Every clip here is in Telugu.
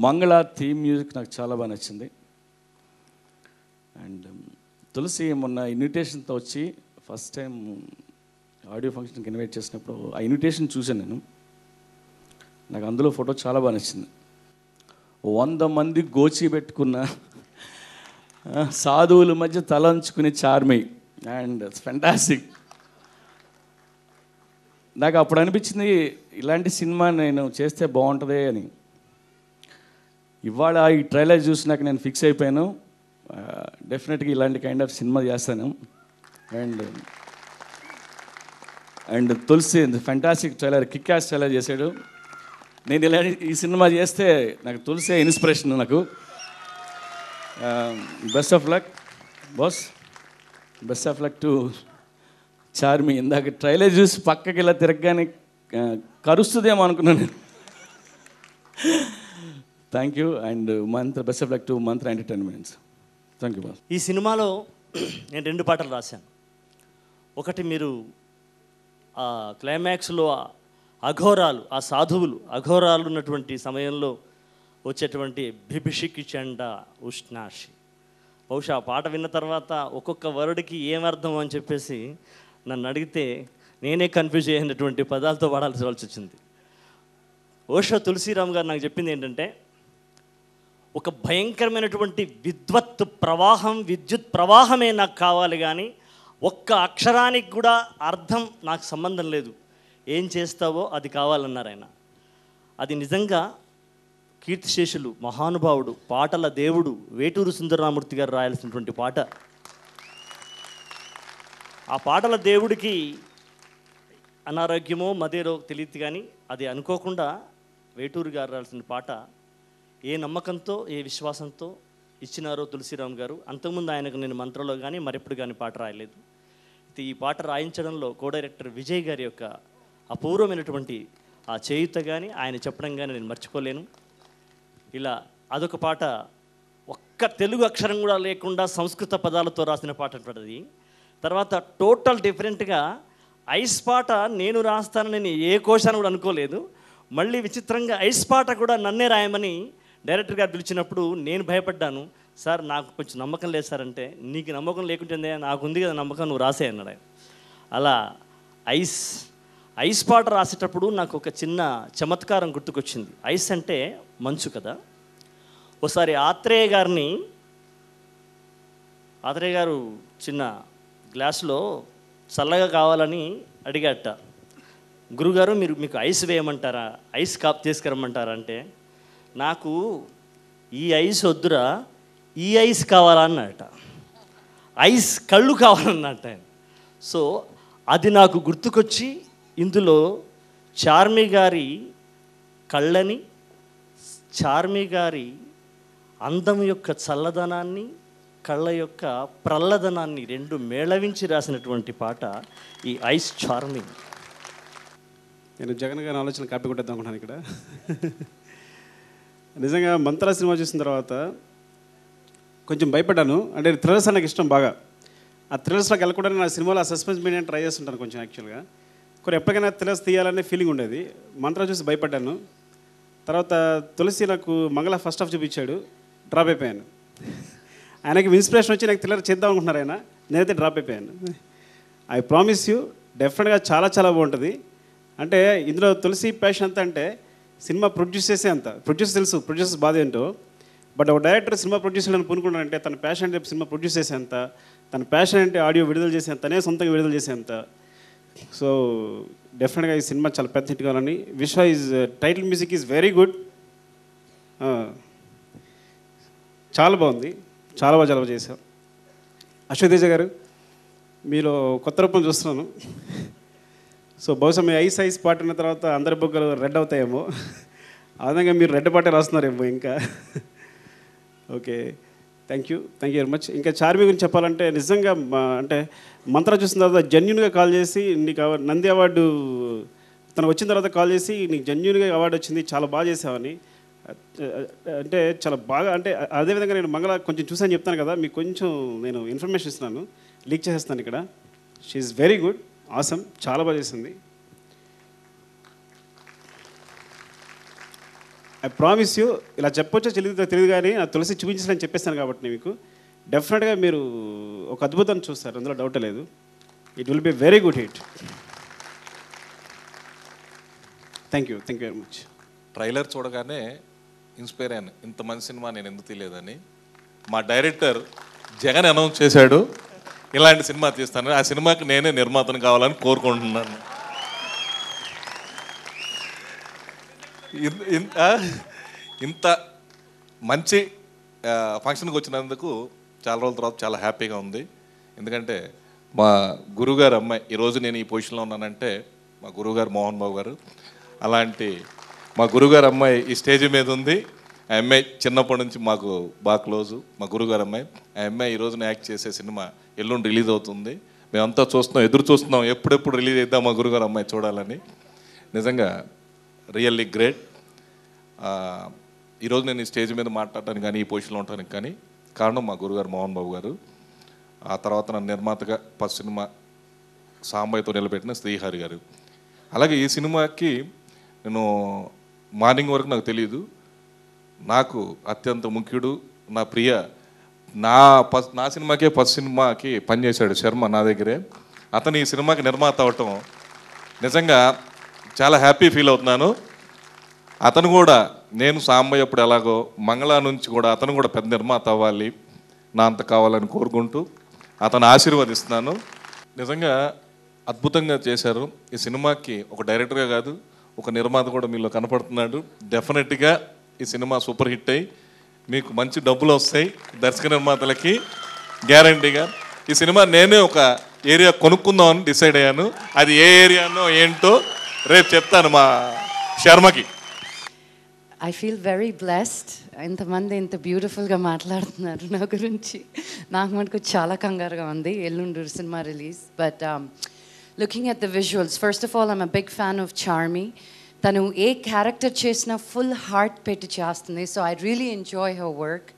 మంగళ థీమ్ మ్యూజిక్ నాకు చాలా బాగా నచ్చింది. అండ్ తులసి మొన్న ఇన్విటేషన్తో వచ్చి ఫస్ట్ టైం ఆడియో ఫంక్షన్కి ఇన్వైట్ చేసినప్పుడు ఆ ఇన్విటేషన్ చూశాను నాకు అందులో ఫోటో చాలా బాగా నచ్చింది. 100 మంది గోచి పెట్టుకున్న సాధువుల మధ్య తలంచుకునే చార్మి అండ్ ఫెంటాస్టిక్. నాకు అప్పుడు అనిపించింది ఇలాంటి సినిమా నేను చేస్తే బాగుంటుంది అని. ఇవాళ ఈ ట్రైలర్ చూసినాక నేను ఫిక్స్ అయిపోయాను, డెఫినెట్గా ఇలాంటి కైండ్ ఆఫ్ సినిమా చేస్తాను. And Tulasi fantastic trailer, kick ass trailer చేశాడు. నేను ఇలా ఈ సినిమా చేస్తే నాకు తులసి ఇన్స్పిరేషన్. నాకు best of luck boss, best of luck to Charmi. ఇందాక ట్రైలర్ చూసి పక్కకి ఇలా తిరగగానే కరుస్తుందేమో అనుకున్నాను. Thank you. And Mantra, best of luck to Mantra entertainments. Thank you boss. ఈ సినిమాలో నేను 2 పాటలు రాశాను. ఒకటి మీరు ఆ క్లైమాక్స్లో అఘోరాలు, ఆ సాధువులు అఘోరాలు ఉన్నటువంటి సమయంలో వచ్చేటువంటి బిభిషికి చెండ ఉష్ణాషి. బహుశా ఆ పాట విన్న తర్వాత ఒక్కొక్క వర్డ్కి ఏమర్థం అని చెప్పేసి నన్ను అడిగితే నేనే కన్ఫ్యూజ్ అయినటువంటి పదాలతో వాడాల్సి వచ్చింది. ఓషో తులసిరామ్ గారు నాకు చెప్పింది ఏంటంటే, ఒక భయంకరమైనటువంటి విద్వత్ ప్రవాహం, విద్యుత్ ప్రవాహమే నాకు కావాలి, కానీ ఒక్క అక్షరానికి కూడా అర్థం నాకు సంబంధం లేదు, ఏం చేస్తావో అది కావాలన్నారు ఆయన. అది నిజంగా కీర్తిశేషులు, మహానుభావుడు, పాటల దేవుడు వేటూరు సుందరరామూర్తి గారు రాయాల్సినటువంటి పాట. ఆ పాటల దేవుడికి అనారోగ్యమో మదేరో తెలియదు, కానీ అది అనుకోకుండా వేటూరు గారు రాయాల్సిన పాట ఏ నమ్మకంతో, ఏ విశ్వాసంతో ఇచ్చినారో తులసిరామ్ గారు. అంతకుముందు ఆయనకు నేను మంత్రలో కానీ మరెప్పుడు కానీ పాట రాయలేదు. ఈ పాట రాయించడంలో కో డైరెక్టర్ విజయ్ గారి యొక్క అపూర్వమైనటువంటి ఆ చేయుత కానీ, ఆయన చెప్పడం కానీ నేను మర్చిపోలేను. ఇలా అదొక పాట, ఒక్క తెలుగు అక్షరం కూడా లేకుండా సంస్కృత పదాలతో రాసిన పాట అంటది. తర్వాత టోటల్ డిఫరెంట్గా ఐస్ పాట నేను రాస్తానని ఏ కోశాన్ని కూడా అనుకోలేదు. మళ్ళీ విచిత్రంగా ఐస్ పాట కూడా నన్నే రాయమని డైరెక్టర్ గారు పిలిచినప్పుడు నేను భయపడ్డాను. సార్ నాకు కొంచెం నమ్మకం లేదు సార్ అంటే, నీకు నమ్మకం లేకుంటే నాకు ఉంది కదా నమ్మకం, నువ్వు రాసే అన్నాడు ఆయన. అలా ఐస్ పాట రాసేటప్పుడు నాకు ఒక చిన్న చమత్కారం గుర్తుకొచ్చింది. ఐస్ అంటే మంచు కదా. ఒకసారి ఆత్రేయ గారు చిన్న గ్లాసులో చల్లగా కావాలని అడిగాట. గురుగారు మీకు ఐస్ వేయమంటారా, ఐస్ కాప్ తీసుకురమ్మంటారా అంటే, నాకు ఈ ఐస్ వద్దురా, ఈ ఐస్ కావాలా అన్నట. ఐస్ కళ్ళు కావాలన్నట్ట. సో అది నాకు గుర్తుకొచ్చి ఇందులో చార్మి గారి కళ్ళని, చార్మి గారి అందం యొక్క చల్లదనాన్ని, కళ్ళ యొక్క ప్రల్లదనాన్ని రెండు మేళవించి రాసినటువంటి పాట ఈ ఐస్ చార్మి. నేను జగన్ గారి ఆలోచన కాపీ కొట్టేద్దాం అనుకున్నాను ఇక్కడ. నిజంగా మంత్ర సినిమా చూసిన తర్వాత కొంచెం భయపడ్డాను. అంటే థ్రిల్లర్స్ నాకు ఇష్టం బాగా. ఆ థ్రిల్లర్స్లోకి వెళ్ళకుండా నా సినిమాలో ఆ సస్పెన్స్ మీడియా ట్రై చేస్తుంటాను కొంచెం యాక్చువల్గా. కొన్ని ఎప్పటికైనా థ్రిల్లర్స్ తీయాలనే ఫీలింగ్ ఉండేది. మంత్ర చూసి భయపడ్డాను. తర్వాత తులసి నాకు మంగళ ఫస్ట్ హాఫ్ చూపించాడు, డ్రాప్ అయిపోయాను. ఆయనకి ఇన్స్పిరేషన్ వచ్చి నాకు థ్రిల్లర్ చేద్దాం అనుకుంటున్నారు ఆయన, నేనైతే డ్రాప్ అయిపోయాను. ఐ ప్రామిస్ యూ డెఫినెట్గా చాలా చాలా బాగుంటుంది. అంటే ఇందులో తులసి ప్యాషన్ అంతా అంటే సినిమా ప్రొడ్యూస్ చేసే అంత, ప్రొడ్యూసర్ తెలుసు ప్రొడ్యూసర్స్ బాధ ఏంటో, బట్ ఒక డైరెక్టర్ సినిమా ప్రొడ్యూసర్ అని పూనుకున్నాడంటే తన ప్యాషన్ అంటే సినిమా ప్రొడ్యూస్ చేసేంత, తన ప్యాషన్ అంటే ఆడియో విడుదల చేసేంత, తనే సొంతంగా విడుదల చేసేంత. సో డెఫినెట్గా ఈ సినిమా చాలా పెద్ద హిట్ కావాలని. విశ్వ is title music is very good, చాలా బాగుంది, చాలా బాగా చేశారు. అశ్వత్ తేజ గారు మీలో కొత్త రూపం చూస్తున్నాను. సో బహుశా మీ ఐస్ పాట ఉన్న తర్వాత అందరి బొగ్గలు రెడ్ అవుతాయేమో, ఆ విధంగా మీరు రెడ్ పాటే రాస్తున్నారేమో ఇంకా. Okay, thank you very much. ఇంకా చార్మి గురించి చెప్పాలంటే నిజంగా అంటే మంత్ర చూసిన తర్వాత జెన్యున్గా కాల్ చేసి, నీకు నంది అవార్డు తను వచ్చిన తర్వాత కాల్ చేసి, నీకు జెన్యున్గా అవార్డు వచ్చింది, చాలా బాగా చేసావని. అంటే చాలా బాగా, అంటే అదేవిధంగా నేను మంగళ కొంచెం చూసాను చెప్తాను కదా, మీకు కొంచెం నేను ఇన్ఫర్మేషన్ ఇస్తున్నాను, లీక్ చేసేస్తాను ఇక్కడ. She is very good, awesome, చాలా బాగా చేసింది. ఐ ప్రామిస్ యూ, ఇలా చెప్పొచ్చో తెలియదు కానీ నా తులసి చూపించాలని చెప్పేస్తాను కాబట్టి మీకు డెఫినెట్గా మీరు ఒక అద్భుతాన్ని చూస్తారు, అందులో డౌట్ లేదు. It will be very good hit. Thank you very much. Trailer చూడగానే ఇన్స్పైర్ అయ్యాను, ఇంత మంచి సినిమా నేను ఎందుకు తీయలేదని. మా డైరెక్టర్ జగన్ అనౌన్స్ చేశాడు ఇలాంటి సినిమా తీస్తాను, ఆ సినిమాకి నేనే నిర్మాతను కావాలని కోరుకుంటున్నాను. ఇంత మంచి ఫంక్షన్కి వచ్చినందుకు చాలా రోజుల తర్వాత చాలా హ్యాపీగా ఉంది. ఎందుకంటే మా గురువుగారు అమ్మాయి, ఈరోజు నేను ఈ పొజిషన్లో ఉన్నానంటే మా గురువుగారు మోహన్ బాబు గారు. అలాంటి మా గురువుగారు అమ్మాయి ఈ స్టేజ్ మీద ఉంది. ఆ అమ్మాయి చిన్నప్పటి నుంచి మాకు బాగా క్లోజు, మా గురువుగారు అమ్మాయి. ఆ అమ్మాయి ఈ రోజున యాక్ట్ చేసే సినిమా ఎల్లుండి రిలీజ్ అవుతుంది. మేమంతా చూస్తున్నాం, ఎదురు చూస్తున్నాం ఎప్పుడెప్పుడు రిలీజ్ అవుతాం మా గురువుగారు అమ్మాయి చూడాలని. నిజంగా రియల్లీ గ్రేట్. ఈరోజు నేను ఈ స్టేజ్ మీద మాట్లాడటానికి కానీ ఈ పొజిషన్లో ఉండడానికి కానీ కారణం మా గురుగారు మోహన్ బాబు గారు. ఆ తర్వాత నన్ను నిర్మాతగా ఫస్ట్ సినిమా సాంబయ్యతో నిలబెట్టిన శ్రీహరి గారు. అలాగే ఈ సినిమాకి నేను మార్నింగ్ వరకు నాకు తెలియదు, నాకు అత్యంత ముఖ్యుడు నా ప్రియ, నా సినిమాకే ఫస్ట్ సినిమాకి పనిచేశాడు శర్మ నా దగ్గరే. అతను ఈ సినిమాకి నిర్మాత అవటం నిజంగా చాలా హ్యాపీ ఫీల్ అవుతున్నాను. అతను కూడా నేను సాంబయ్య అప్పుడు ఎలాగో మంగళ నుంచి కూడా అతను కూడా పెద్ద నిర్మాత అవ్వాలి, నా అంత కావాలని కోరుకుంటూ అతను ఆశీర్వదిస్తున్నాను. నిజంగా అద్భుతంగా చేశారు. ఈ సినిమాకి ఒక డైరెక్టర్గా కాదు ఒక నిర్మాత కూడా మీలో కనపడుతున్నాడు. డెఫినెట్గా ఈ సినిమా సూపర్ హిట్ అయ్యి మీకు మంచి డబ్బులు వస్తాయి దర్శక నిర్మాతలకి గ్యారంటీగా. ఈ సినిమా నేనే ఒక ఏరియా కొనుక్కుందామని డిసైడ్ అయ్యాను. అది ఏ ఏరియానో ఏంటో రేపు చెప్తాను మా శర్మకి. I feel very blessed. ఇంతమంది ఇంత బ్యూటిఫుల్గా మాట్లాడుతున్నారు నా గురించి. నాకు మటుకు చాలా కంగారుగా ఉంది ఎల్లుండి cinema release. But looking at the visuals, first of all I'm a big fan of Charmi. తను ఏ క్యారెక్టర్ చేసినా ఫుల్ హార్ట్ పెట్టి చేస్తుంది. So I really enjoy her work.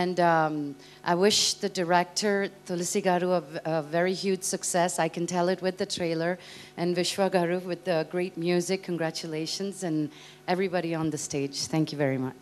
And I wish the director, Tulsi Garu, a very huge success. I can tell it with the trailer. And Vishwa Garu with the great music. Congratulations. And everybody on the stage. Thank you very much.